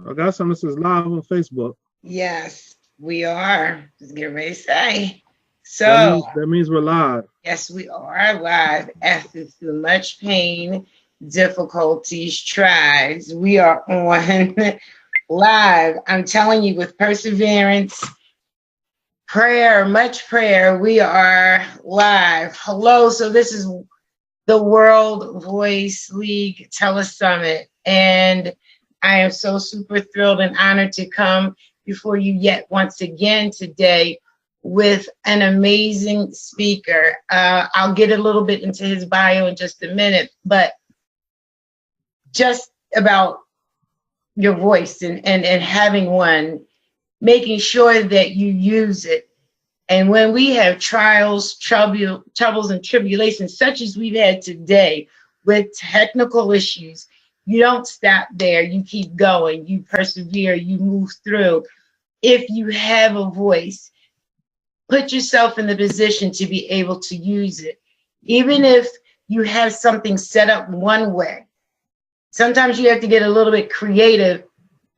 I got something that says live on Facebook. Yes, we are. Just get ready to say. That So, means that means we're live. yes, we are live after through much pain, difficulties, tries. We are on live. I'm telling you, with perseverance, prayer, much prayer, we are live. Hello. So this is the World Voice League Telesummit. And I am so super thrilled and honored to come before you yet once again today with an amazing speaker. I'll get a little bit into his bio in just a minute, but just about your voice and having one, making sure that you use it. And when we have trials, troubles, and tribulations, such as we've had today with technical issues, you don't stop there. You keep going. You persevere. You move through. If you have a voice, put yourself in the position to be able to use it. Even if you have something set up one way, sometimes you have to get a little bit creative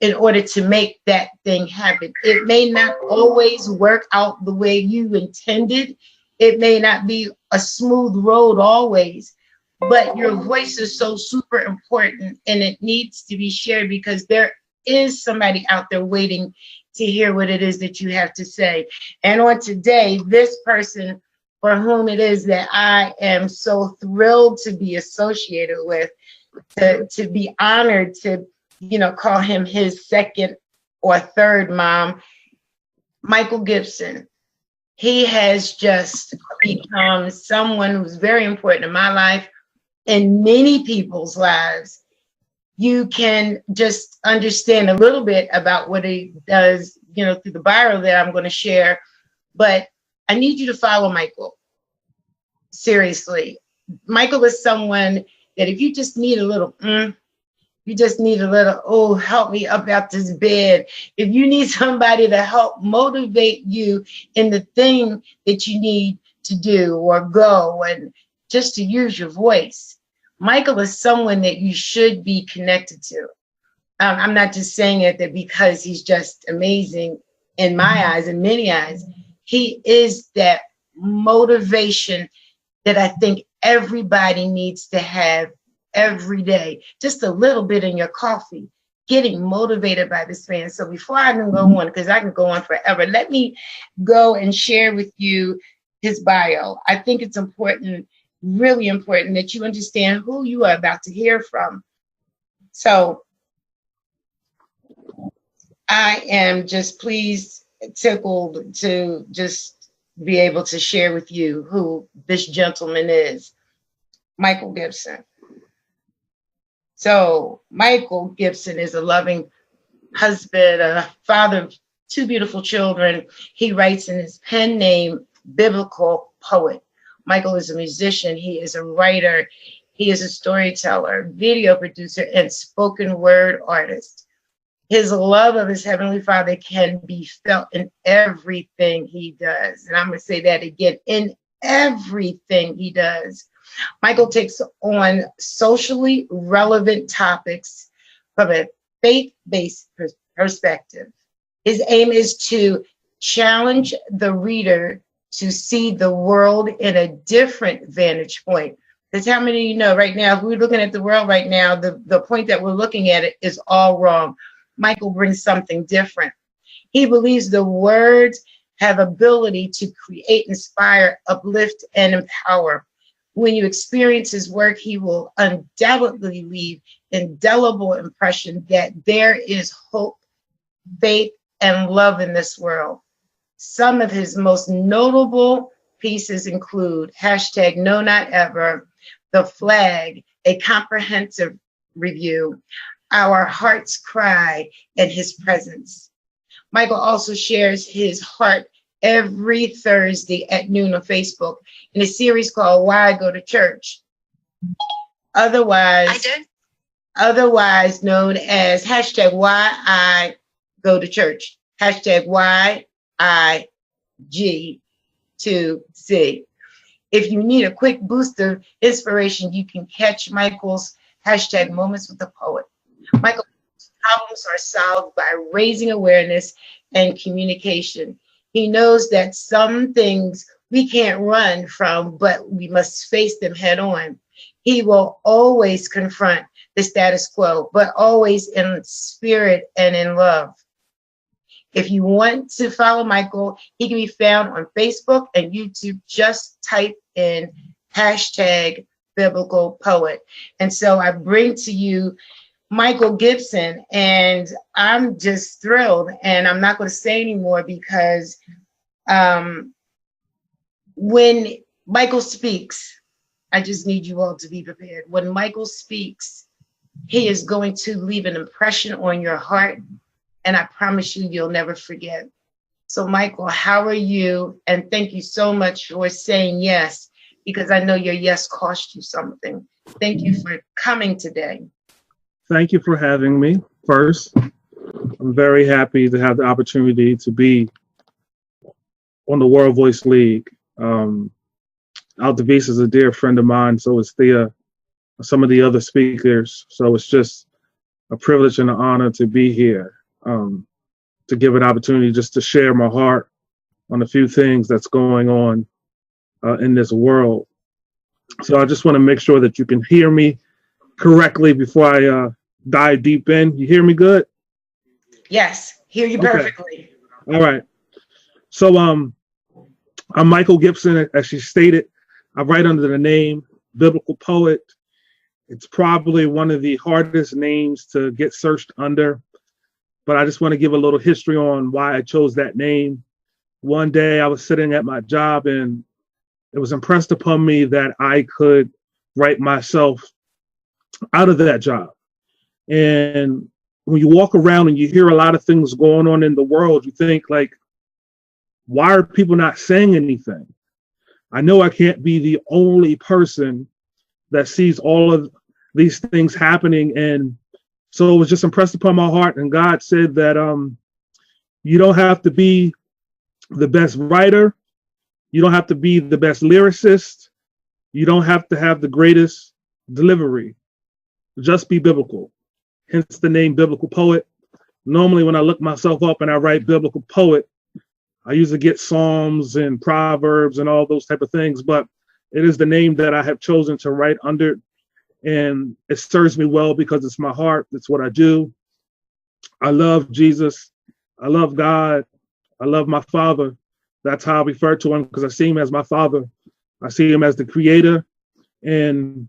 in order to make that thing happen. It may not always work out the way you intended. It may not be a smooth road always, but your voice is so super important and it needs to be shared because there is somebody out there waiting to hear what it is that you have to say. And on today, this person for whom it is that I am so thrilled to be associated with, to be honored to call him his second or third mom, Michael Gibson. He has just become someone who's very important in my life and many people's lives. You can just understand a little bit about what he does, through the bio that I'm going to share. But I need you to follow Michael. Seriously. Michael is someone that if you just need a little, you just need a little, oh, help me up out this bed. If you need somebody to help motivate you in the thing that you need to do or go and just to use your voice, Michael is someone that you should be connected to. I'm not just saying it that because he's just amazing in my eyes and many eyes. He is that motivation that I think everybody needs to have every day, just a little bit in your coffee, getting motivated by this man. So before I can go on, because I can go on forever, let me go and share with you his bio. I think it's important, really important, that you understand who you are about to hear from. So I am just pleased, tickled to just be able to share with you who this gentleman is, Michael Gibson. So Michael Gibson is a loving husband, a father of two beautiful children. He writes in his pen name, Biblical Poet. Michael is a musician. He is a writer. He is a storyteller, video producer, and spoken word artist. His love of his Heavenly Father can be felt in everything he does. And I'm going to say that again, in everything he does. Michael takes on socially relevant topics from a faith-based perspective. His aim is to challenge the reader to see the world in a different vantage point. Because how many of you know right now, if we're looking at the world right now, the point that we're looking at it is all wrong. Michael brings something different. He believes the words have ability to create, inspire, uplift, and empower. When you experience his work, he will undoubtedly leave indelible impression that there is hope, faith, and love in this world. Some of his most notable pieces include hashtag No Not Ever, The Flag, a comprehensive review, Our Heart's Cry, and His Presence. Michael also shares his heart every Thursday at noon on Facebook in a series called Why I Go to Church. Otherwise known as hashtag Why I Go to Church. Hashtag YIG2C. If you need a quick boost of inspiration, you can catch Michael's hashtag Moments with the Poet. Michael problem problems are solved by raising awareness and communication. He knows that some things we can't run from, but we must face them head on. He will always confront the status quo, but always in spirit and in love. If you want to follow Michael, he can be found on Facebook and YouTube. Just type in hashtag biblical poet. And so I bring to you Michael Gibson, and I'm just thrilled. And I'm not going to say anymore because when Michael speaks, I just need you all to be prepared. When Michael speaks, he is going to leave an impression on your heart. And I promise you, you'll never forget. So Michael, how are you? And thank you so much for saying yes, because I know your yes cost you something. Thank you for coming today. Thank you for having me. First, I'm very happy to have the opportunity to be on the World Voice League. Altavis is a dear friend of mine, so is Thea, some of the other speakers. So it's just a privilege and an honor to be here, to give an opportunity just to share my heart on a few things that's going on in this world. So I just want to make sure that you can hear me correctly before I dive deep in. You hear me good? Yes, hear you perfectly. All right. So I'm Michael Gibson, as she stated. I write under the name Biblical Poet. It's probably one of the hardest names to get searched under, but I just want to give a little history on why I chose that name. One day I was sitting at my job and it was impressed upon me that I could write myself out of that job. And when you walk around and you hear a lot of things going on in the world, you think like, why are people not saying anything? I know I can't be the only person that sees all of these things happening. And so it was just impressed upon my heart. And God said that you don't have to be the best writer. You don't have to be the best lyricist. You don't have to have the greatest delivery. Just be biblical. Hence the name Biblical Poet. Normally when I look myself up and I write Biblical Poet, I usually get Psalms and Proverbs and all those type of things, but it is the name that I have chosen to write under. And it serves me well because it's my heart. It's what I do. I love Jesus. I love God. I love my Father. That's how I refer to him, because I see him as my Father. I see him as the Creator, and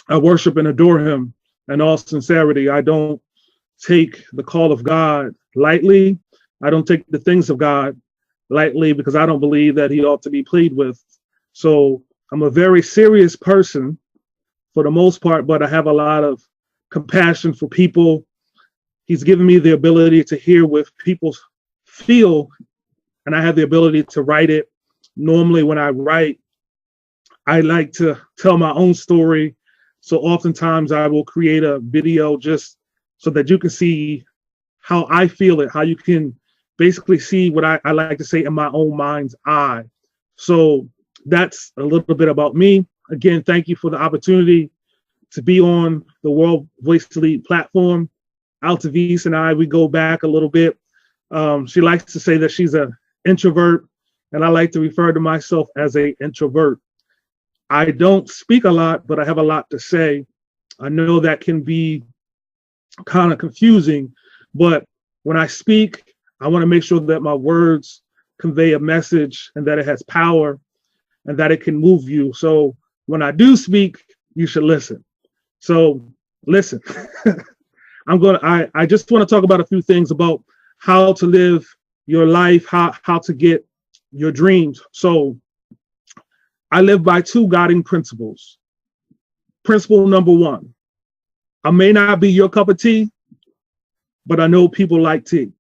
I worship and adore him in all sincerity. I don't take the call of God lightly. I don't take the things of God lightly, because I don't believe that he ought to be played with. So I'm a very serious person for the most part, but I have a lot of compassion for people. He's given me the ability to hear what people feel, and I have the ability to write it. Normally when I write, I like to tell my own story. So oftentimes I will create a video just so that you can see how I feel it, how you can basically see what I like to say in my own mind's eye. So that's a little bit about me. Again, thank you for the opportunity to be on the World Voice League platform. Altavis and I, we go back a little bit. She likes to say that she's an introvert, and I like to refer to myself as an introvert. I don't speak a lot, but I have a lot to say. I know that can be kind of confusing, but when I speak, I want to make sure that my words convey a message and that it has power and that it can move you. So when I do speak, you should listen. So listen. I just want to talk about a few things about how to live your life, how to get your dreams. So I live by two guiding principles. Principle number one, I may not be your cup of tea, but I know people like tea.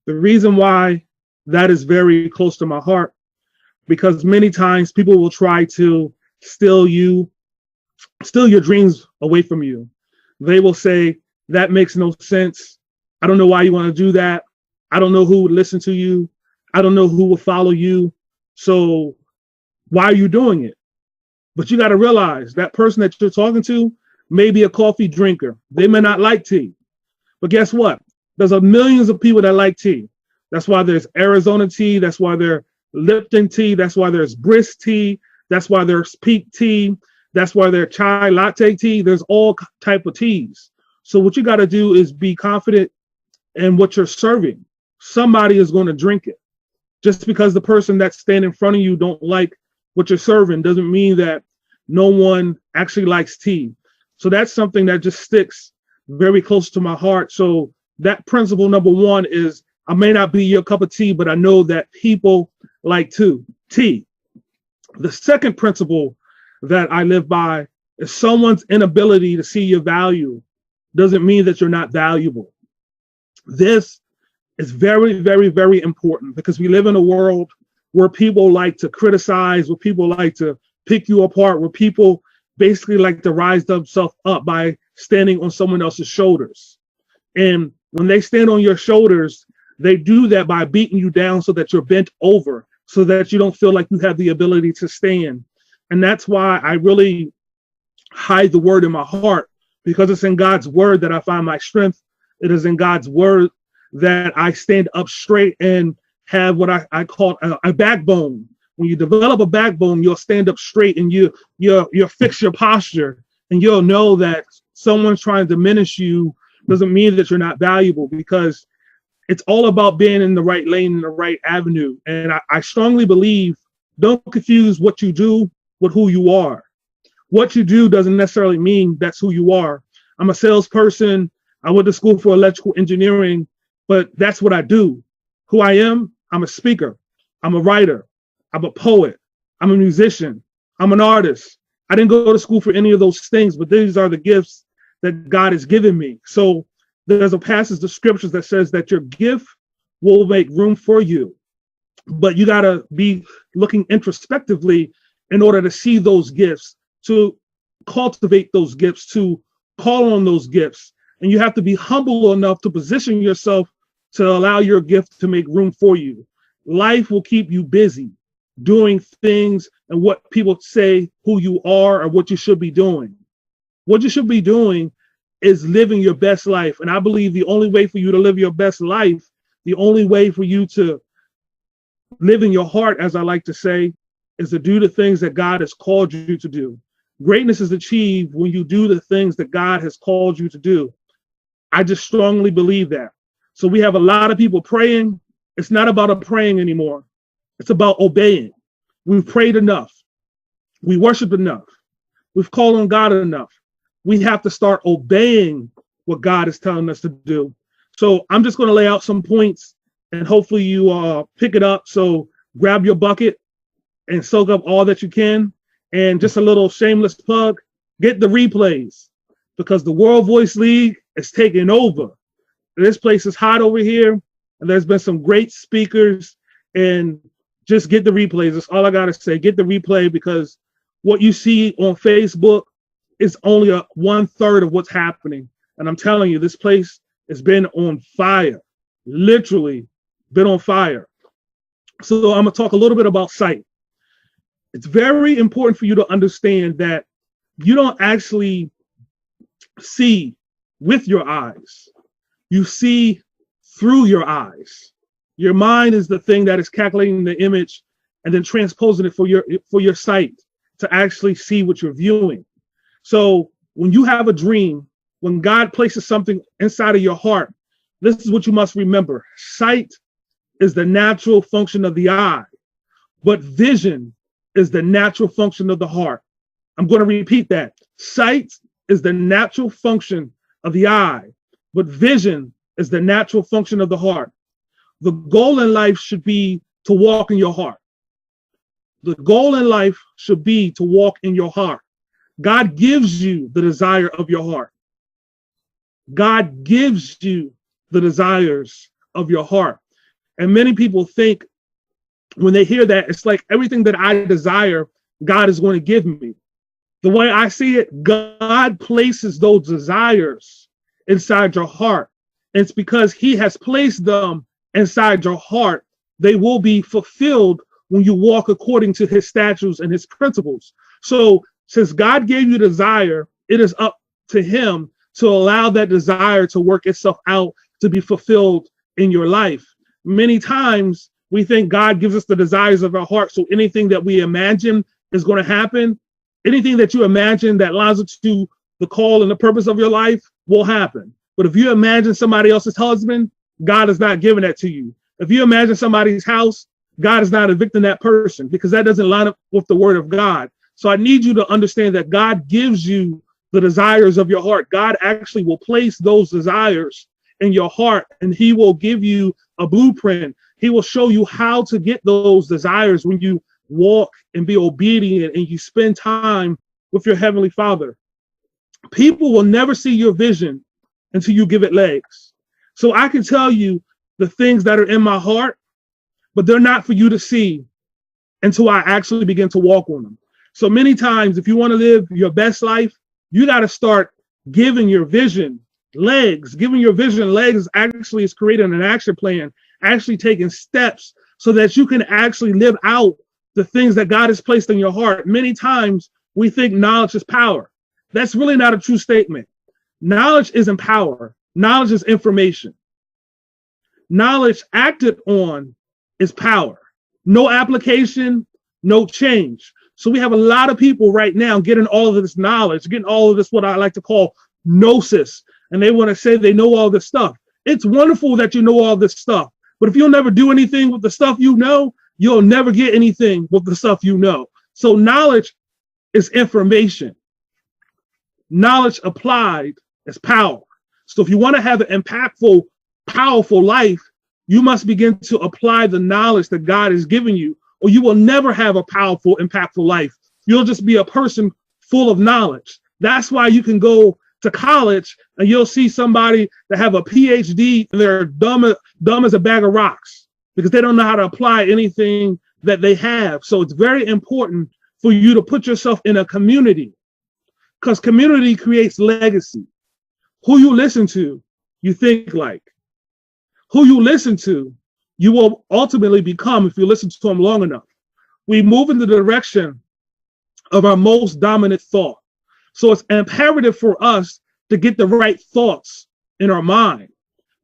The reason why that is very close to my heart, because many times people will try to steal your dreams away from you. They will say, that makes no sense. I don't know why you want to do that. I don't know who would listen to you. I don't know who will follow you. So why are you doing it? But you got to realize that person that you're talking to may be a coffee drinker. They may not like tea, But guess what? There's a millions of people that like tea. That's why there's Arizona tea. That's why there's Lipton tea. That's why there's Brisk tea. That's why there's Peak tea. That's why there's chai latte tea. There's all type of teas. So what you got to do is be confident in what you're serving. Somebody is going to drink it. Just because the person that's standing in front of you don't like what you're serving doesn't mean that no one actually likes tea. So that's something that just sticks very close to my heart. So that principle number one is, I may not be your cup of tea, but I know that people like tea. The second principle that I live by is someone's inability to see your value doesn't mean that you're not valuable. This is very, very, very important because we live in a world where people like to criticize, where people like to pick you apart, where people basically like to rise themselves up by standing on someone else's shoulders. And when they stand on your shoulders, they do that by beating you down so that you're bent over, so that you don't feel like you have the ability to stand. And that's why I really hide the word in my heart, because it's in God's word that I find my strength. It is in God's word that I stand up straight and have what I call a backbone. When you develop a backbone, you'll stand up straight and you'll fix your posture, and you'll know that someone's trying to diminish you doesn't mean that you're not valuable, because it's all about being in the right lane, in the right avenue. And I strongly believe, don't confuse what you do with who you are. What you do doesn't necessarily mean that's who you are. I'm a salesperson. I went to school for electrical engineering, but that's what I do. Who I am, I'm a speaker. I'm a writer. I'm a poet. I'm a musician. I'm an artist. I didn't go to school for any of those things, but these are the gifts that God has given me. So there's a passage of scriptures that says that your gift will make room for you, but you got to be looking introspectively in order to see those gifts, to cultivate those gifts, to call on those gifts. And you have to be humble enough to position yourself to allow your gift to make room for you. Life will keep you busy doing things and what people say who you are or what you should be doing. What you should be doing is living your best life. And I believe the only way for you to live your best life, the only way for you to live in your heart, as I like to say, is to do the things that God has called you to do. Greatness is achieved when you do the things that God has called you to do. I just strongly believe that. So we have a lot of people praying. It's not about a praying anymore. It's about obeying. We've prayed enough. We worship enough. We've called on God enough. We have to start obeying what God is telling us to do. So I'm just going to lay out some points, and hopefully you pick it up. So grab your bucket and soak up all that you can. And just a little shameless plug, get the replays, because the World Voice League is taking over. This place is hot over here, and there's been some great speakers, and just get the replays. That's all I got to say. Get the replay, because what you see on Facebook is only 1/3 of what's happening. And I'm telling you, this place has been on fire, literally been on fire. So I'm gonna talk a little bit about sight. It's very important for you to understand that you don't actually see with your eyes. You see through your eyes. Your mind is the thing that is calculating the image and then transposing it for your sight to actually see what you're viewing. So when you have a dream, when God places something inside of your heart, this is what you must remember. Sight is the natural function of the eye, but vision is the natural function of the heart. I'm going to repeat that. Sight is the natural function of the eye, but vision is the natural function of the heart. The goal in life should be to walk in your heart. The goal in life should be to walk in your heart. God gives you the desire of your heart. God gives you the desires of your heart. And many people think when they hear that, it's like everything that I desire, God is going to give me. The way I see it, God places those desires inside your heart. And it's because he has placed them inside your heart. They will be fulfilled when you walk according to his statutes and his principles. So since God gave you desire, it is up to him to allow that desire to work itself out to be fulfilled in your life. Many times we think God gives us the desires of our heart. So anything that we imagine is going to happen, anything that you imagine that lines up to the call and the purpose of your life will happen. But if you imagine somebody else's husband, God is not giving that to you. If you imagine somebody's house, God is not evicting that person, because that doesn't line up with the word of God. So I need you to understand that God gives you the desires of your heart. God actually will place those desires in your heart, and he will give you a blueprint. He will show you how to get those desires when you walk and be obedient and you spend time with your Heavenly Father. People will never see your vision until you give it legs. So I can tell you the things that are in my heart, but they're not for you to see until I actually begin to walk on them. So many times, if you want to live your best life, you got to start giving your vision legs. Giving your vision legs actually is creating an action plan, actually taking steps so that you can actually live out the things that God has placed in your heart. Many times we think knowledge is power. That's really not a true statement. Knowledge isn't power. Knowledge is information. Knowledge acted on is power. No application, no change. So we have a lot of people right now getting all of this knowledge, getting all of this, what I like to call gnosis. And they want to say they know all this stuff. It's wonderful that you know all this stuff. But if you'll never do anything with the stuff you know, you'll never get anything with the stuff you know. So knowledge is information. Knowledge applied is power. So if you want to have an impactful, powerful life, you must begin to apply the knowledge that God has given you, or you will never have a powerful, impactful life. You'll just be a person full of knowledge. That's why you can go to college and you'll see somebody that have a PhD and they're dumb as a bag of rocks because they don't know how to apply anything that they have. So it's very important for you to put yourself in a community, because community creates legacy. Who you listen to, you think like. Who you listen to, you will ultimately become if you listen to them long enough. We move in the direction of our most dominant thought. So it's imperative for us to get the right thoughts in our mind,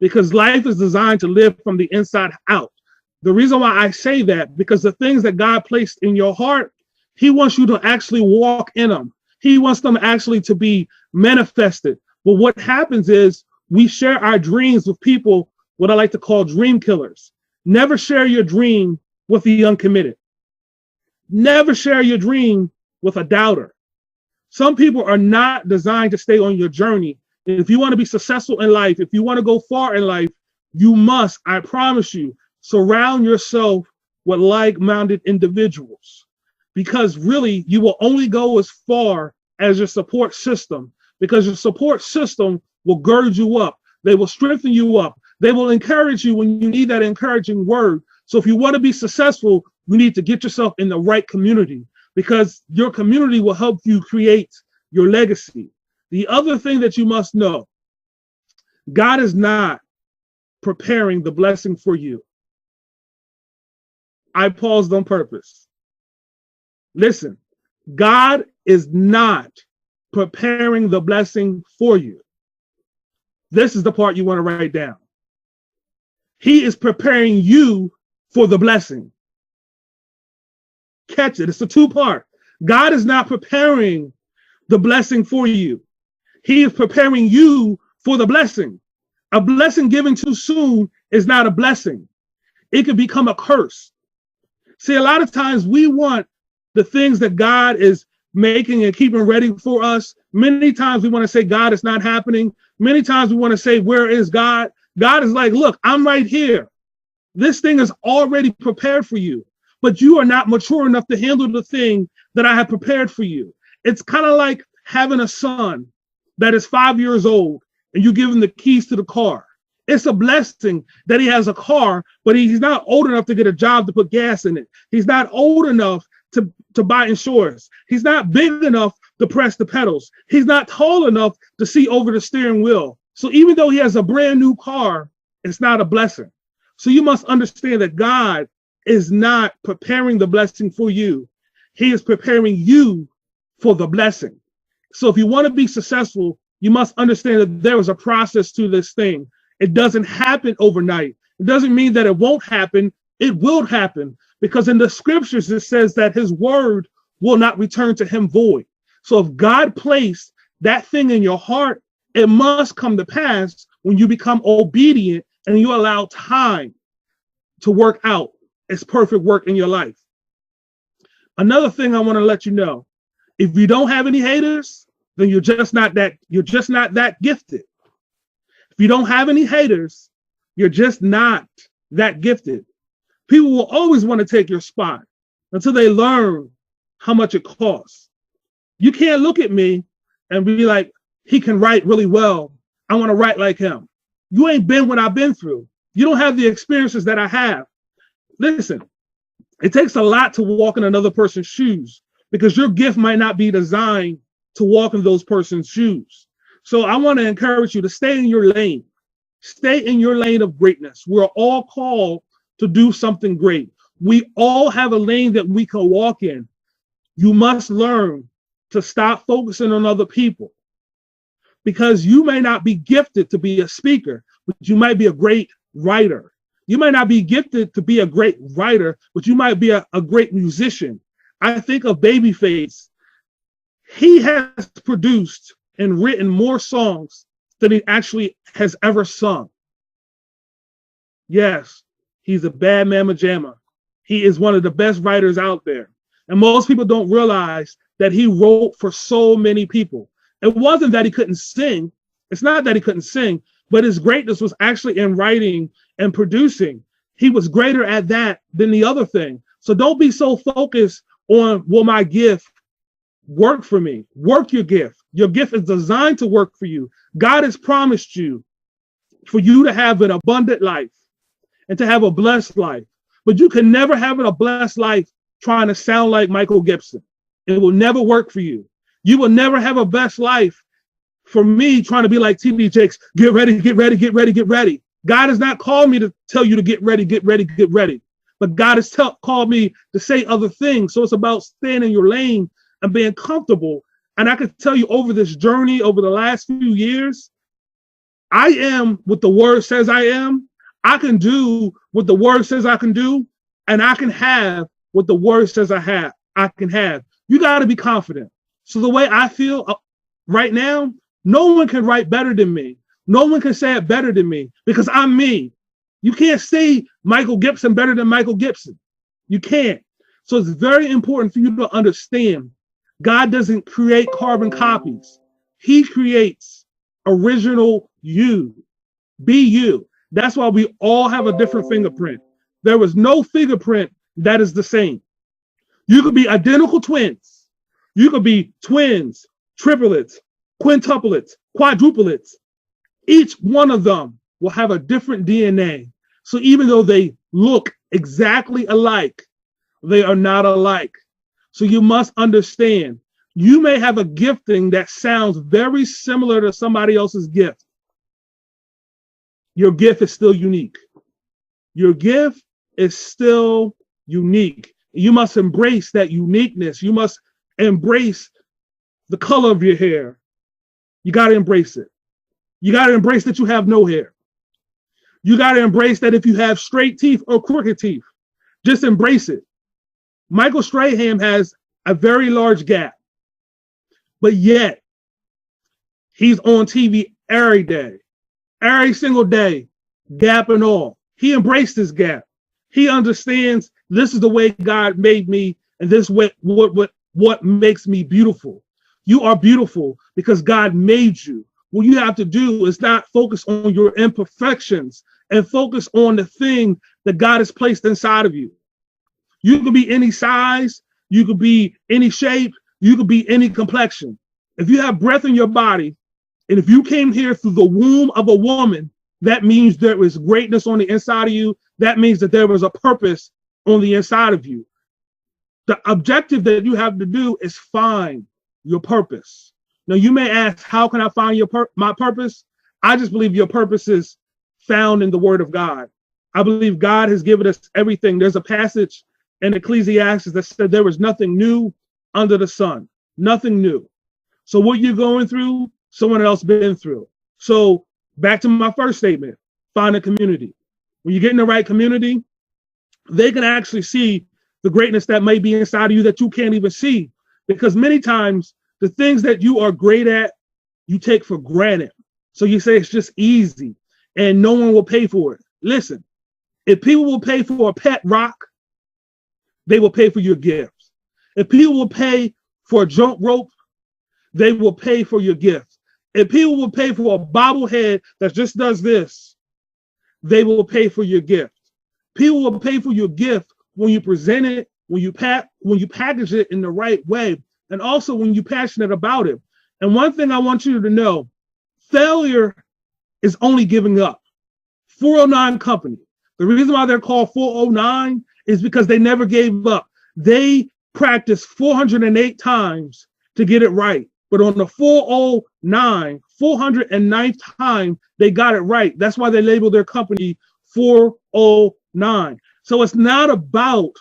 because life is designed to live from the inside out. The reason why I say that, because the things that God placed in your heart, he wants you to actually walk in them. He wants them actually to be manifested. But what happens is we share our dreams with people, what I like to call dream killers. Never share your dream with the uncommitted. Never share your dream with a doubter. Some people are not designed to stay on your journey. If you want to be successful in life, if you want to go far in life, you must, I promise you, surround yourself with like-minded individuals. Because really, you will only go as far as your support system, because your support system will gird you up. They will strengthen you up. They will encourage you when you need that encouraging word. So if you want to be successful, you need to get yourself in the right community, because your community will help you create your legacy. The other thing that you must know, God is not preparing the blessing for you. I paused on purpose. Listen, God is not preparing the blessing for you. This is the part you want to write down. He is preparing you for the blessing. Catch it. It's a two-part. God is not preparing the blessing for you. He is preparing you for the blessing. A blessing given too soon is not a blessing. It can become a curse. See, a lot of times we want the things that God is making and keeping ready for us. Many times we want to say, God, it's not happening. Many times we want to say, where is God? God is like, look, I'm right here. This thing is already prepared for you, but you are not mature enough to handle the thing that I have prepared for you. It's kind of like having a son that is 5 years old and you give him the keys to the car. It's a blessing that he has a car, but he's not old enough to get a job to put gas in it. He's not old enough to buy insurance. He's not big enough to press the pedals. He's not tall enough to see over the steering wheel. So even though he has a brand new car, it's not a blessing. So you must understand that God is not preparing the blessing for you. He is preparing you for the blessing. So if you want to be successful, You must understand that there is a process to this thing. It doesn't happen overnight. It doesn't mean that it won't happen. It will happen, because in the scriptures, it says that his word will not return to him void. So if God placed that thing in your heart, it must come to pass when you become obedient and you allow time to work out its perfect work in your life. Another thing I want to let you know, if you don't have any haters, then you're just not that gifted. If you don't have any haters, you're just not that gifted. People will always want to take your spot until they learn how much it costs. You can't look at me and be like, he can write really well, I want to write like him. You ain't been what I've been through. You don't have the experiences that I have. Listen, it takes a lot to walk in another person's shoes, because your gift might not be designed to walk in those person's shoes. So I want to encourage you to stay in your lane. Stay in your lane of greatness. We're all called to do something great. We all have a lane that we can walk in. You must learn to stop focusing on other people, because you may not be gifted to be a speaker, but you might be a great writer. You might not be gifted to be a great writer, but you might be a great musician. I think of Babyface. He has produced and written more songs than he actually has ever sung. Yes, he's a bad mamma jamma. He is one of the best writers out there. And most people don't realize that he wrote for so many people. It wasn't that he couldn't sing. It's not that he couldn't sing, but his greatness was actually in writing and producing. He was greater at that than the other thing. So don't be so focused on, will my gift work for me? Work your gift. Your gift is designed to work for you. God has promised you for you to have an abundant life and to have a blessed life. But you can never have a blessed life trying to sound like Michael Gibson. It will never work for you. You will never have a best life for me trying to be like TD Jakes. Get ready, get ready, get ready, get ready. God has not called me to tell you to get ready, get ready, get ready. But God has called me to say other things. So it's about staying in your lane and being comfortable. And I can tell you, over this journey, over the last few years, I am what the word says I am. I can do what the word says I can do. And I can have what the word says I can have. You got to be confident. So the way I feel right now, no one can write better than me. No one can say it better than me, because I'm me. You can't say Michael Gibson better than Michael Gibson. You can't. So it's very important for you to understand, God doesn't create carbon copies. He creates original you. Be you. That's why we all have a different fingerprint. There is no fingerprint that is the same. You could be identical twins. You could be twins, triplets, quintuplets, quadruplets. Each one of them will have a different DNA. So even though they look exactly alike, they are not alike. So you must understand, you may have a gifting that sounds very similar to somebody else's gift. Your gift is still unique. Your gift is still unique. You must embrace that uniqueness. You must embrace the color of your hair. You got to embrace it. You got to embrace that you have no hair. You got to embrace that if you have straight teeth or crooked teeth. Just embrace it. Michael Strahan has a very large gap, but yet he's on TV every day, every single day, gap and all. He embraced his gap. He understands this is the way God made me, and this is what makes me beautiful. You are beautiful because God made you. What you have to do is not focus on your imperfections and focus on the thing that God has placed inside of you. You could be any size, you could be any shape, you could be any complexion. If you have breath in your body, and if you came here through the womb of a woman, that means there is greatness on the inside of you. That means that there was a purpose on the inside of you. The objective that you have to do is find your purpose. Now, you may ask, how can I find my purpose? I just believe your purpose is found in the Word of God. I believe God has given us everything. There's a passage in Ecclesiastes that said there was nothing new under the sun, nothing new. So what you're going through, someone else been through. So back to my first statement, find a community. When you get in the right community, they can actually see the greatness that may be inside of you that you can't even see. Because many times the things that you are great at, you take for granted. So you say it's just easy and no one will pay for it. Listen, if people will pay for a pet rock, they will pay for your gifts. If people will pay for a jump rope, they will pay for your gifts. If people will pay for a bobblehead that just does this, they will pay for your gift. People will pay for your gift when you present it, when you package it in the right way, and also when you're passionate about it. And one thing I want you to know, failure is only giving up. 409 Company, the reason why they're called 409 is because they never gave up. They practiced 408 times to get it right. But on the 409th time, they got it right. That's why they labeled their company 409. So it's not about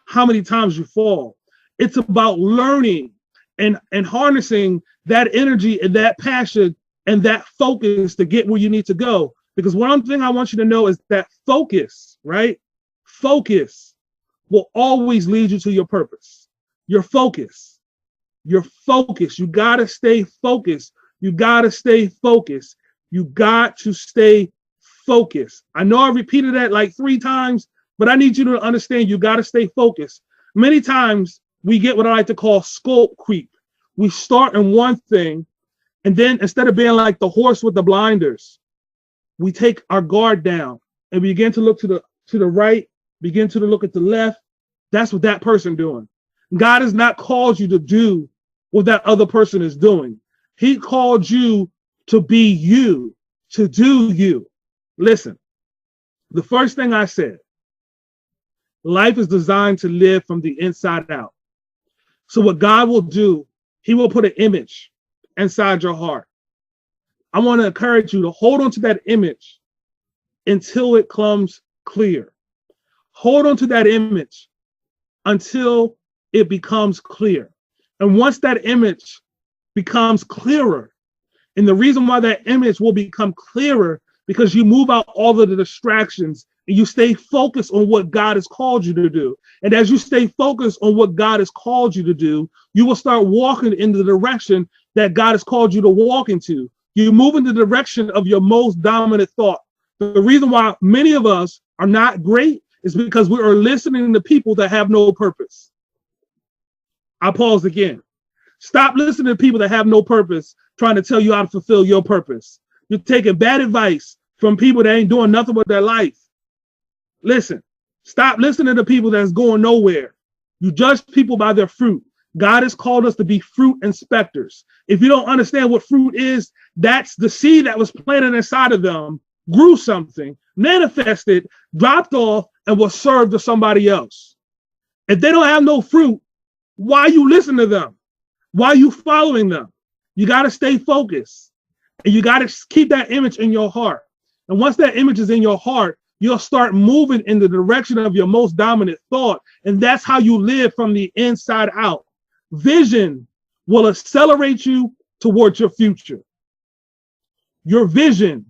how many times you fall. It's about learning and harnessing that energy and that passion and that focus to get where you need to go. Because one thing I want you to know is that focus, right? Focus will always lead you to your purpose. Your focus. You got to stay focused. You got to stay focused. You got to stay focused. I know I repeated that like 3 times, but I need you to understand you got to stay focused. Many times we get what I like to call scope creep. We start in one thing, and then instead of being like the horse with the blinders, we take our guard down and we begin to look to the right, begin to look at the left. That's what that person doing. God has not called you to do what that other person is doing. He called you to be you, to do you. Listen, the first thing I said, life is designed to live from the inside out. So what God will do, he will put an image inside your heart. I want to encourage you to hold on to that image until it comes clear. Hold on to that image until it becomes clear. And once that image becomes clearer, and the reason why that image will become clearer, because you move out all of the distractions and you stay focused on what God has called you to do. And as you stay focused on what God has called you to do, you will start walking in the direction that God has called you to walk into. You move in the direction of your most dominant thought. The reason why many of us are not great is because we are listening to people that have no purpose. I pause again. Stop listening to people that have no purpose trying to tell you how to fulfill your purpose. You're taking bad advice from people that ain't doing nothing with their life. Listen, stop listening to people that's going nowhere. You judge people by their fruit. God has called us to be fruit inspectors. If you don't understand what fruit is, that's the seed that was planted inside of them, grew something, manifested, dropped off, and was served to somebody else. If they don't have no fruit, why you listen to them? Why you following them? You got to stay focused, and you got to keep that image in your heart. And once that image is in your heart, you'll start moving in the direction of your most dominant thought. And that's how you live from the inside out. Vision will accelerate you towards your future. Your vision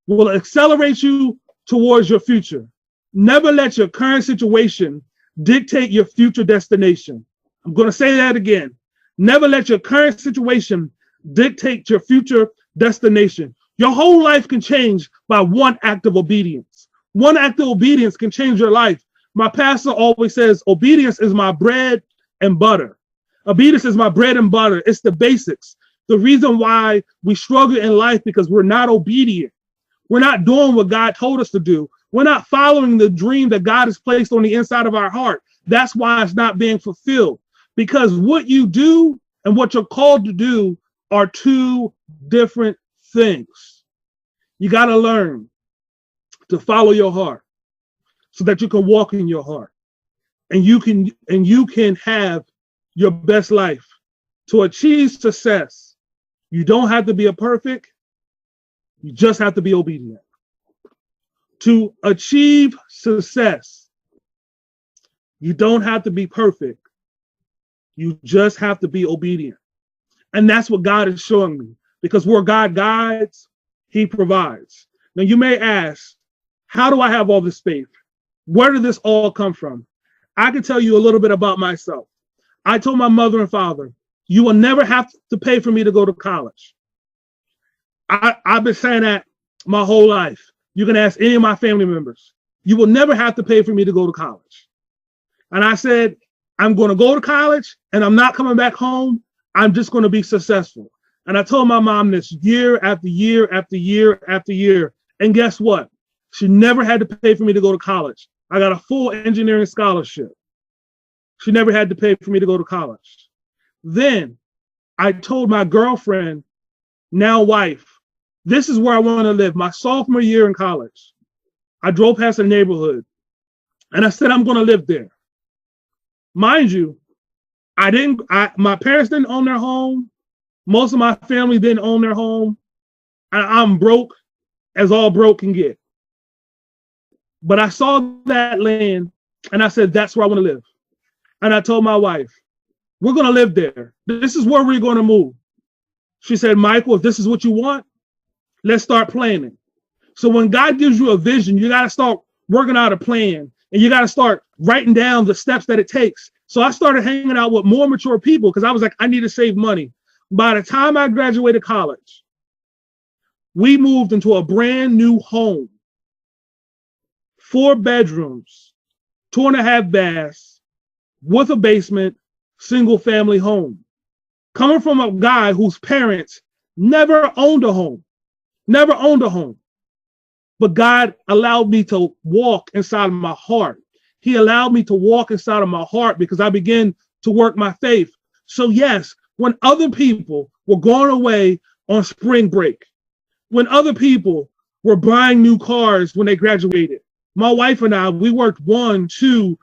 will accelerate you towards your future. Never let your current situation dictate your future destination. I'm going to say that again. Never let your current situation dictate your future destination. Your whole life can change by one act of obedience. One act of obedience can change your life. My pastor always says, obedience is my bread and butter. Obedience is my bread and butter. It's the basics. The reason why we struggle in life because we're not obedient. We're not doing what God told us to do. We're not following the dream that God has placed on the inside of our heart. That's why it's not being fulfilled. Because what you do and what you're called to do are 2 different things. You got to learn to follow your heart so that you can walk in your heart and you can have your best life. To achieve success, you don't have to be a perfect, you just have to be obedient. To achieve success, you don't have to be perfect, you just have to be obedient. And that's what God is showing me. because where God guides, he provides. Now you may ask, how do I have all this faith? Where did this all come from? I can tell you a little bit about myself. I told my mother and father, you will never have to pay for me to go to college. I've been saying that my whole life. You can ask any of my family members. You will never have to pay for me to go to college. And I said, I'm going to go to college and I'm not coming back home. I'm just going to be successful. And I told my mom this year after year after year after year. And guess what? She never had to pay for me to go to college. I got a full engineering scholarship. She never had to pay for me to go to college. Then I told my girlfriend, now wife, this is where I want to live. My sophomore year in college, I drove past a neighborhood and I said, I'm going to live there. Mind you, my parents didn't own their home. Most of my family didn't own their home. I'm broke as all broke can get. But I saw that land and I said, that's where I want to live. And I told my wife, we're going to live there. This is where we're going to move. She said, Michael, if this is what you want, let's start planning. So when God gives you a vision, you got to start working out a plan and you got to start writing down the steps that it takes. So I started hanging out with more mature people because I was like, I need to save money. By the time I graduated college, we moved into a brand new home, 4 bedrooms, 2.5 baths, with a basement, single family home. Coming from a guy whose parents never owned a home. But God allowed me to walk inside of my heart. He allowed me to walk inside of my heart because I began to work my faith. So yes, when other people were going away on spring break, when other people were buying new cars when they graduated, my wife and I, we worked 1, 2,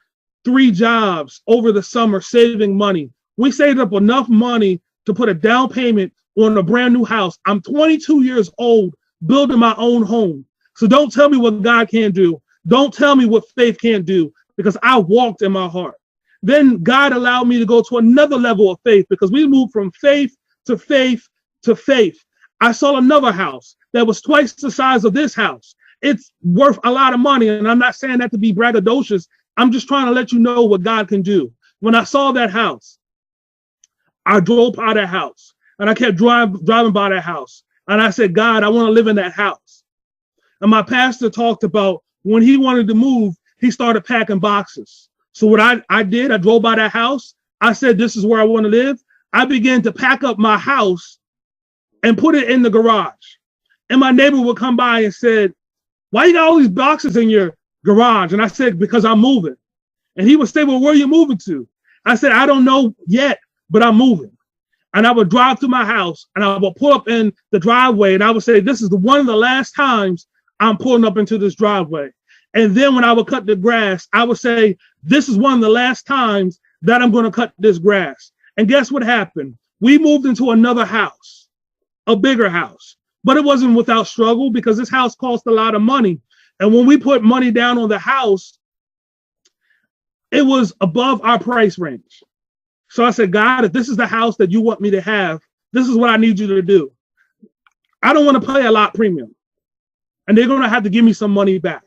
3 jobs over the summer saving money. We saved up enough money to put a down payment on a brand new house. I'm 22 years old building my own home. So don't tell me what God can't do. Don't tell me what faith can't do because I walked in my heart. Then God allowed me to go to another level of faith because we moved from faith to faith to faith. I saw another house that was twice the size of this house. It's worth a lot of money. And I'm not saying that to be braggadocious. I'm just trying to let you know what God can do. When I saw that house, I drove by that house and I kept driving by that house. And I said, God, I want to live in that house. And my pastor talked about when he wanted to move, he started packing boxes. So what I did, I drove by that house. I said, this is where I want to live. I began to pack up my house and put it in the garage. And my neighbor would come by and said, why you got all these boxes in your garage? And I said, because I'm moving. And he would say, well, where are you moving to? I said, I don't know yet, but I'm moving. And I would drive to my house and I would pull up in the driveway and I would say, this is one of the last times I'm pulling up into this driveway. And then when I would cut the grass, I would say, this is one of the last times that I'm going to cut this grass. And guess what happened? We moved into another house, a bigger house, but it wasn't without struggle because this house cost a lot of money. And when we put money down on the house, it was above our price range. So I said, God, if this is the house that you want me to have, this is what I need you to do. I don't want to pay a lot premium. And they're going to have to give me some money back.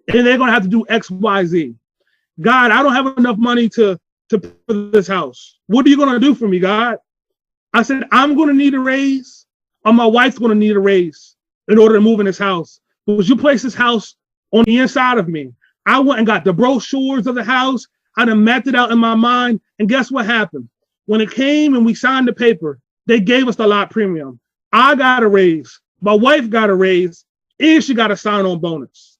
And they're going to have to do X, Y, Z. God, I don't have enough money to pay for this house. What are you going to do for me, God? I said, I'm going to need a raise, or my wife's going to need a raise in order to move in this house. Because you place this house on the inside of me. I went and got the brochures of the house. I done mapped it out in my mind. And guess what happened? When it came and we signed the paper, they gave us the lot premium. I got a raise. My wife got a raise. And she got a sign-on bonus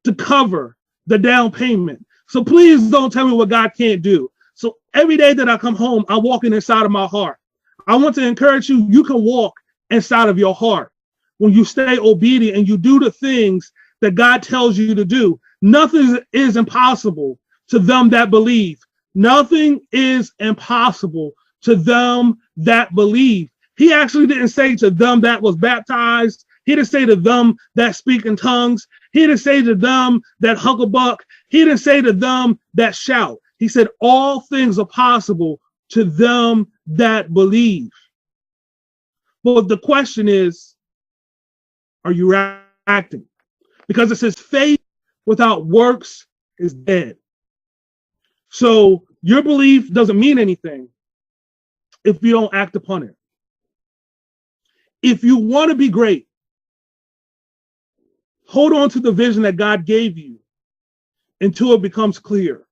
to cover the down payment. So please don't tell me what God can't do. So every day that I come home, I'm walking inside of my heart. I want to encourage you, you can walk inside of your heart. When you stay obedient and you do the things that God tells you to do, nothing is impossible to them that believe. Nothing is impossible to them that believe. He actually didn't say to them that was baptized. He didn't say to them that speak in tongues. He didn't say to them that hucklebuck. He didn't say to them that shout. He said all things are possible to them that believe. But the question is, are you acting? Because it says faith without works is dead. So your belief doesn't mean anything if you don't act upon it. If you want to be great, hold on to the vision that God gave you until it becomes clear.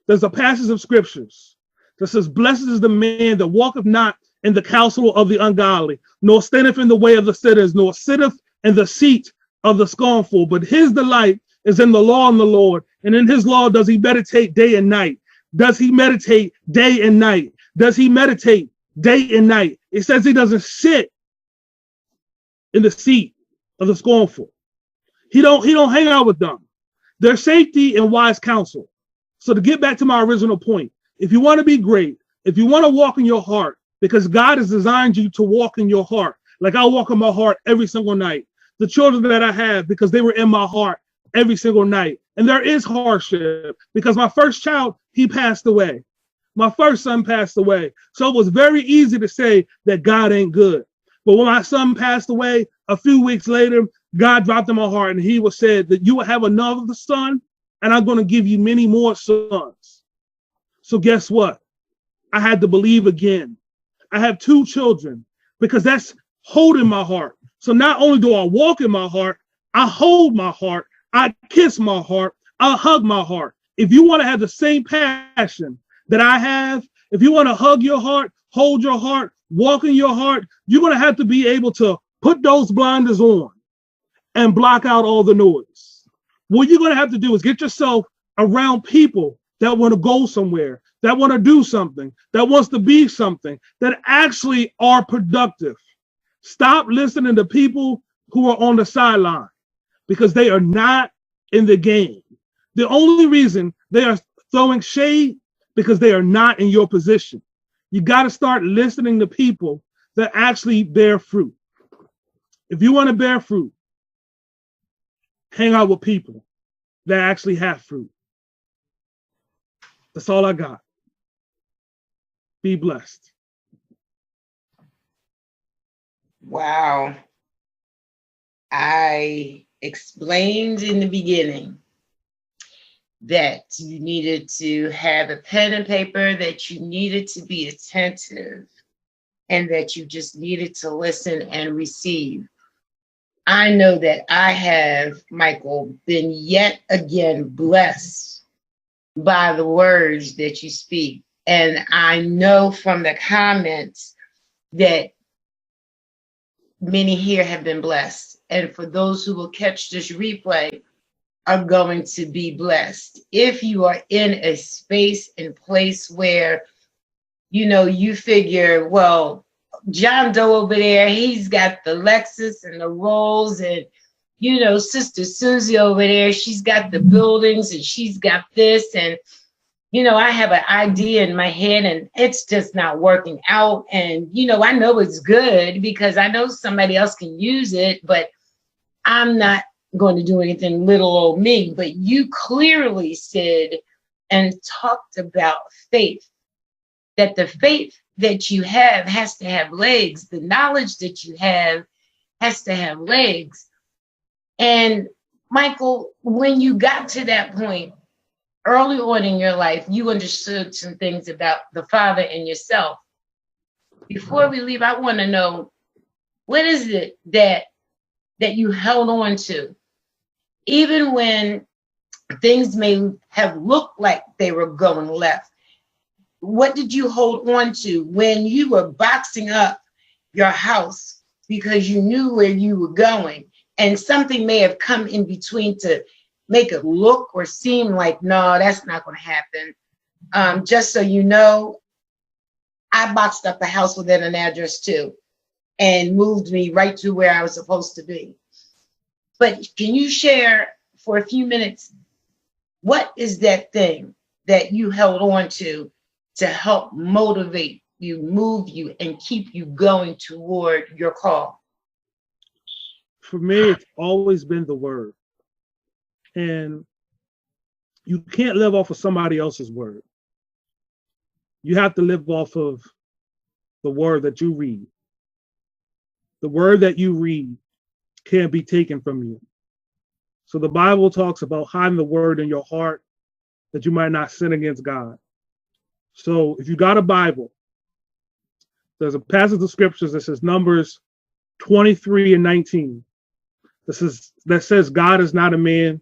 There's a passage of scriptures that says, blessed is the man that walketh not in the counsel of the ungodly, nor standeth in the way of the sinners, nor sitteth in the seat of the scornful, but his delight is in the law of the Lord, and in his law does he meditate day and night. Does he meditate day and night? Does he meditate day and night? It says he doesn't sit in the seat of the scornful. He don't hang out with them. There's safety in wise counsel. So to get back to my original point, if you want to be great, if you want to walk in your heart, because God has designed you to walk in your heart, like I walk in my heart every single night. The children that I have, because they were in my heart every single night. And there is hardship because my first child, he passed away. My first son passed away. So it was very easy to say that God ain't good. But when my son passed away, a few weeks later, God dropped in my heart and he was said that you will have another son and I'm going to give you many more sons. So guess what? I had to believe again. I have 2 children because that's holding my heart. So not only do I walk in my heart, I hold my heart, I kiss my heart, I hug my heart. If you want to have the same passion that I have, if you want to hug your heart, hold your heart, walk in your heart, you're going to have to be able to put those blinders on and block out all the noise. What you're going to have to do is get yourself around people that want to go somewhere, that want to do something, that wants to be something, that actually are productive. Stop listening to people who are on the sideline because they are not in the game. The only reason they are throwing shade because they are not in your position. You got to start listening to people that actually bear fruit. If you want to bear fruit, hang out with people that actually have fruit. That's all I got. Be blessed. Wow. I explained in the beginning that you needed to have a pen and paper, that you needed to be attentive, and that you just needed to listen and receive. I know that I have, Michael, been yet again blessed by the words that you speak. And I know from the comments that many here have been blessed. And for those who will catch this replay are going to be blessed. If you are in a space and place where, you figure, well, John Doe over there, he's got the Lexus and the Rolls, and Sister Susie over there, she's got the buildings and she's got this, and I have an idea in my head and it's just not working out. And I know it's good because I know somebody else can use it, but I'm not going to do anything, little old me. But you clearly said and talked about faith, that the faith that you have has to have legs. The knowledge that you have has to have legs. And Michael, when you got to that point early on in your life, you understood some things about the Father and yourself. Before we leave, I want to know, what is it that you held on to? Even when things may have looked like they were going left, what did you hold on to when you were boxing up your house because you knew where you were going and something may have come in between to make it look or seem like, no, that's not going to happen. Just so you know, I boxed up a house within an address too and moved me right to where I was supposed to be. But can you share for a few minutes, what is that thing that you held on to help motivate you, move you, and keep you going toward your call? For me, it's always been the word. And you can't live off of somebody else's word. You have to live off of the word that you read. the word that you read can't be taken from you. So the Bible talks about hiding the word in your heart that you might not sin against God. So if you got a Bible, there's a passage of scriptures that says Numbers 23 and 19. That says God is not a man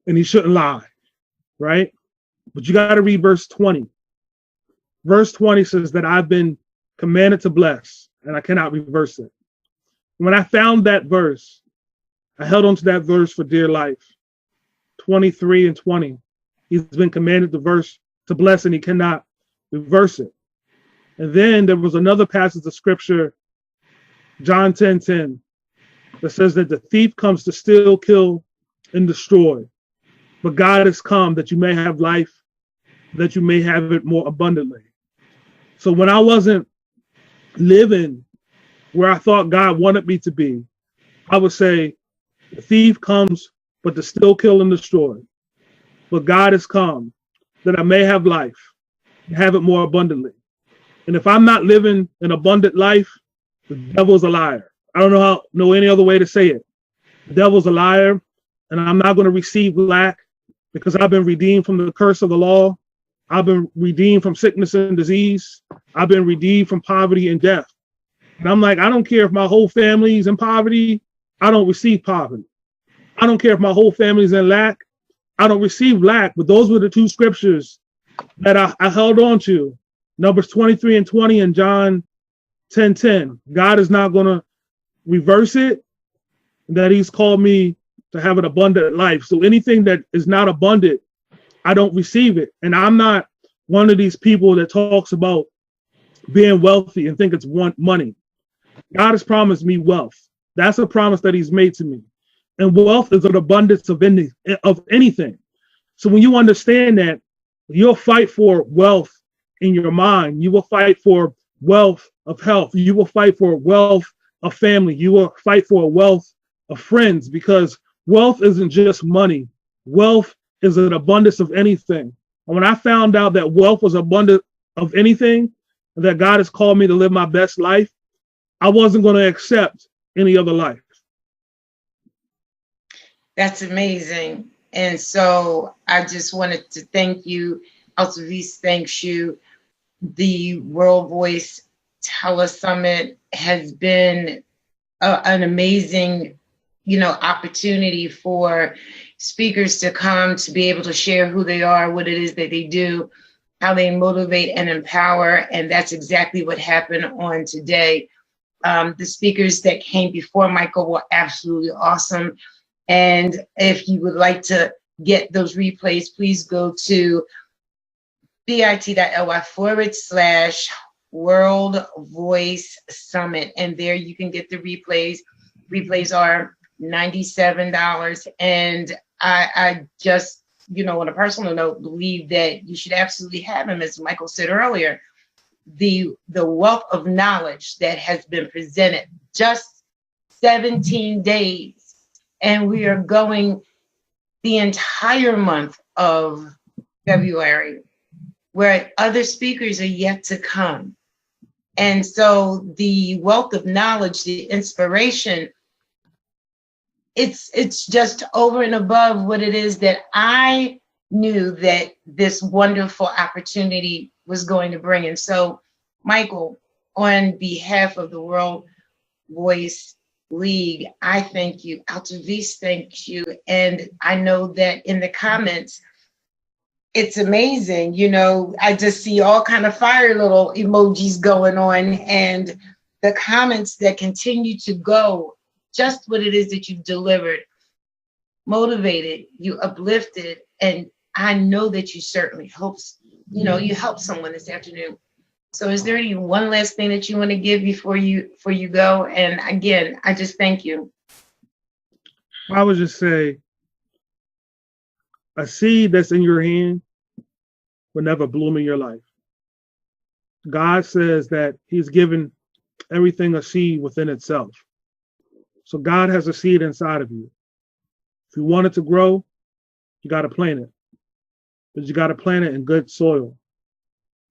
and he shouldn't lie, right? But you got to read verse 20. Verse 20 says that I've been commanded to bless and I cannot reverse it. When I found that verse, I held on to that verse for dear life. 23 and 20. He's been commanded to bless and he cannot reverse it. And then there was another passage of scripture, John 10:10, that says that the thief comes to steal, kill, and destroy. But God has come that you may have life, that you may have it more abundantly. So when I wasn't living where I thought God wanted me to be, I would say, the thief comes but to steal, kill, and destroy. But God has come that I may have life and have it more abundantly. And if I'm not living an abundant life, the devil's a liar. I don't know any other way to say it. The devil's a liar, and I'm not going to receive lack because I've been redeemed from the curse of the law. I've been redeemed from sickness and disease. I've been redeemed from poverty and death. And I'm like, I don't care if my whole family's in poverty. I don't receive poverty. I don't care if my whole family's in lack. I don't receive lack. But those were the two scriptures that I held on to. Numbers 23 and 20 and John 10:10. God is not going to reverse it, that he's called me to have an abundant life. So anything that is not abundant, I don't receive it. And I'm not one of these people that talks about being wealthy and think it's money. God has promised me wealth. That's a promise that he's made to me. And wealth is an abundance of anything. So when you understand that, you'll fight for wealth in your mind. You will fight for wealth of health. You will fight for wealth of family. You will fight for a wealth of friends, because wealth isn't just money. Wealth is an abundance of anything. And when I found out that wealth was abundant of anything, and that God has called me to live my best life, I wasn't going to accept any other life. That's amazing. And so I just wanted to thank you. Altavis thanks you. The World Voice Telesummit has been an amazing, opportunity for speakers to come to be able to share who they are, what it is that they do, how they motivate and empower. And that's exactly what happened on today. The speakers that came before Michael were absolutely awesome. And if you would like to get those replays, please go to bit.ly/World Voice Summit. And there you can get the replays. Replays are $97. And I just, on a personal note, believe that you should absolutely have them, as Michael said earlier. The wealth of knowledge that has been presented, just 17 days. And we are going the entire month of February, where other speakers are yet to come. And so the wealth of knowledge, the inspiration, it's just over and above what it is that I knew that this wonderful opportunity was going to bring. And so, Michael, on behalf of the World Voice League, I thank you. Altavis thanks you. And I know that in the comments, it's amazing. I just see all kind of fire little emojis going on, and the comments that continue to go, just what it is that you've delivered, motivated, you uplifted, and I know that you certainly helped someone this afternoon. So is there any one last thing that you want to give before you go? And again, I just thank you. I would just say, a seed that's in your hand will never bloom in your life. God says that he's given everything a seed within itself. So God has a seed inside of you. If you want it to grow, you got to plant it. But you got to plant it in good soil.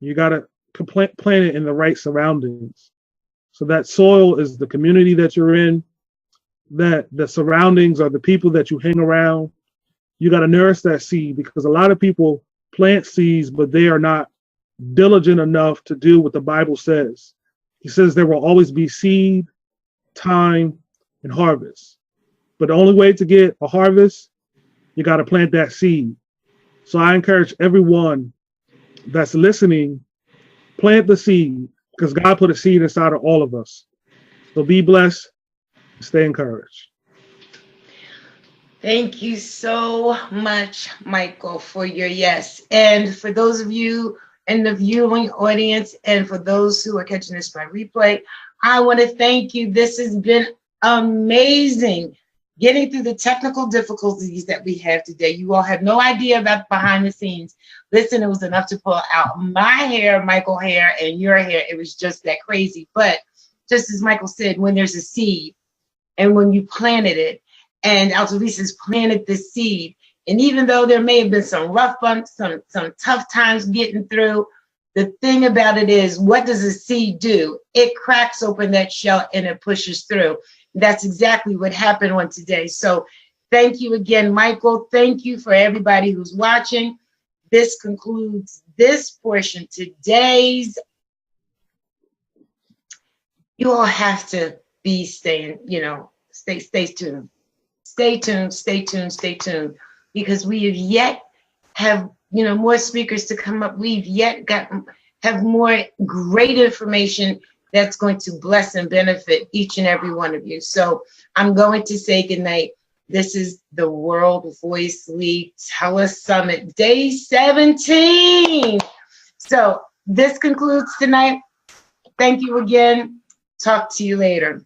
You got to plant it in the right surroundings. So that soil is the community that you're in, that the surroundings are the people that you hang around. You got to nourish that seed, because a lot of people plant seeds, but they are not diligent enough to do what the Bible says. He says there will always be seed, time, and harvest. But the only way to get a harvest, you got to plant that seed. So I encourage everyone that's listening, plant the seed, because God put a seed inside of all of us. So be blessed, stay encouraged. Thank you so much, Michael, for your yes. And for those of you in the viewing audience, and for those who are catching this by replay, I want to thank you. This has been amazing, getting through the technical difficulties that we have today. You all have no idea about behind the scenes. Listen, it was enough to pull out my hair, Michael hair, and your hair. It was just that crazy. But just as Michael said, when there's a seed, and when you planted it, and Altavist's planted the seed, and even though there may have been some rough bumps, some tough times getting through, the thing about it is, what does a seed do? It cracks open that shell and it pushes through. That's exactly what happened on today. So thank you again, Michael. Thank you for everybody who's watching. This concludes this portion. Today's, you all have to be staying, stay tuned. Stay tuned, stay tuned, stay tuned, because we have yet have, more speakers to come up. We've yet have more great information that's going to bless and benefit each and every one of you. So I'm going to say goodnight. This is the World Voice League Telesummit, day 17. So this concludes tonight. Thank you again. Talk to you later.